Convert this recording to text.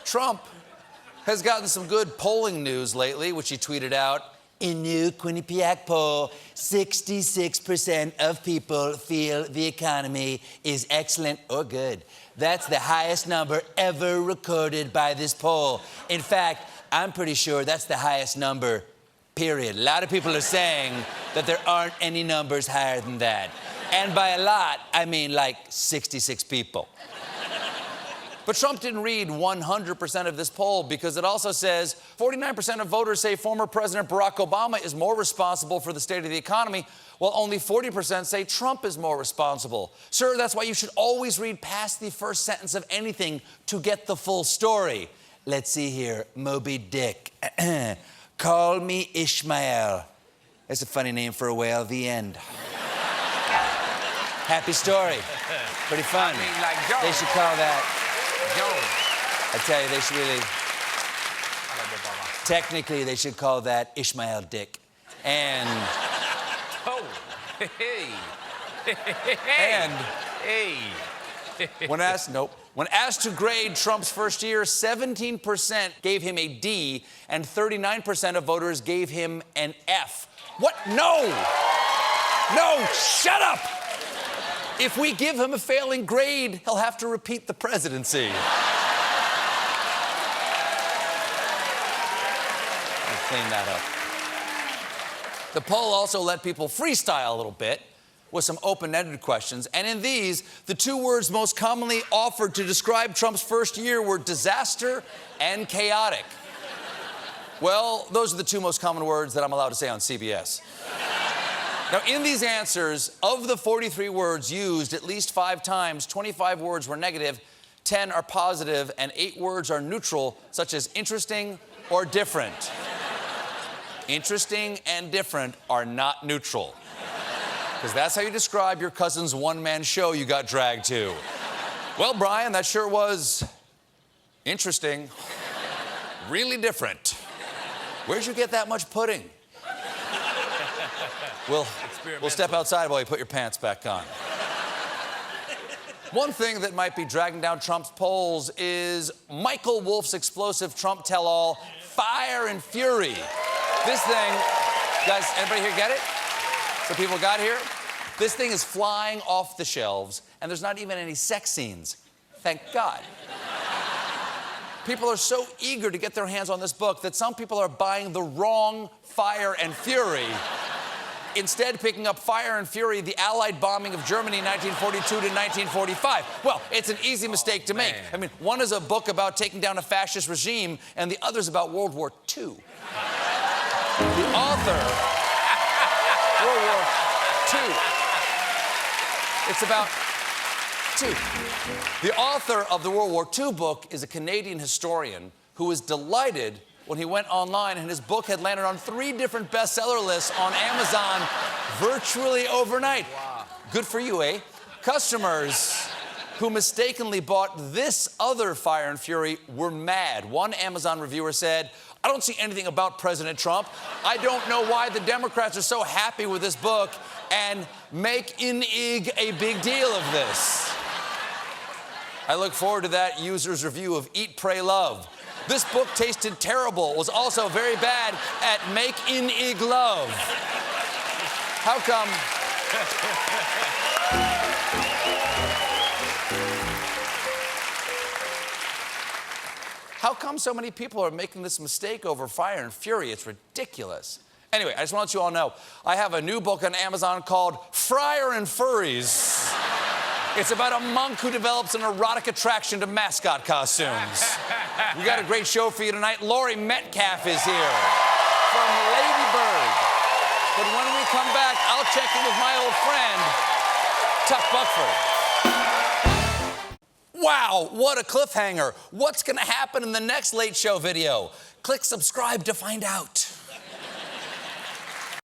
Trump has gotten some good polling news lately, which he tweeted out. In new Quinnipiac poll, 66% of people feel the economy is excellent or good. That's the highest number ever recorded by this poll. In fact, I'm pretty sure that's the highest number, period. A lot of people are saying that there aren't any numbers higher than that. And by a lot, I mean like 66 people. But Trump didn't read 100% of this poll because it also says 49% of voters say former President Barack Obama is more responsible for the state of the economy, while only 40% say Trump is more responsible. Sir, that's why you should always read past the first sentence of anything to get the full story. Let's see here. Moby Dick. Call me Ishmael. That's a funny name for a whale. The end. Happy story. Pretty fun. I mean, like Joe. They should call that... Joe. I tell you, they should really... Technically, they should call that Ishmael Dick. And... Oh. Hey. And... Hey. When asked to grade Trump's first year, 17% gave him a D, and 39% of voters gave him an F. What? No! No, shut up! If we give him a failing grade, he'll have to repeat the presidency. I'll clean that up. The poll also let people freestyle a little bit with some open-ended questions, and in these, the two words most commonly offered to describe Trump's first year were disaster and chaotic. Well, those are the two most common words that I'm allowed to say on CBS. Now, in these answers, of the 43 words used at least 5 times, 25 words were negative, 10 are positive, and 8 words are neutral, such as interesting or different. Interesting and different are not neutral. Because that's how you describe your cousin's one-man show you got dragged to. Well, Brian, that sure was interesting. Really different. Where'd you get that much pudding? We'll step outside while you put your pants back on. One thing that might be dragging down Trump's polls is Michael Wolff's explosive Trump tell-all, Fire and Fury. This thing, guys, anybody here get it? So people got here? This thing is flying off the shelves, and there's not even any sex scenes. Thank God. People are so eager to get their hands on this book that some people are buying the wrong Fire and Fury, instead picking up Fire and Fury, the Allied bombing of Germany 1942 to 1945. Well, it's an easy mistake to make. Man. I mean, one is a book about taking down a fascist regime, and the other's about World War II. The author... World War II. It's about... II. The author of the World War II book is a Canadian historian who was delighted when he went online and his book had landed on 3 different bestseller lists on Amazon virtually overnight. Wow. Good for you, eh? Customers who mistakenly bought this other Fire and Fury were mad. One Amazon reviewer said, I don't see anything about President Trump. I don't know why the Democrats are so happy with this book and make a big deal of this. I look forward to that user's review of Eat, Pray, Love. This book tasted terrible, was also very bad at make love. How come? How come so many people are making this mistake over Fire and Fury? It's ridiculous. Anyway, I just want to let you all know, I have a new book on Amazon called Friar and Furries. It's about a monk who develops an erotic attraction to mascot costumes. We got a great show for you tonight. Laurie Metcalf is here from Lady Bird. But when we come back, I'll check in with my old friend, Tuck Buckford. Wow, what a cliffhanger. What's going to happen in the next Late Show video? Click subscribe to find out.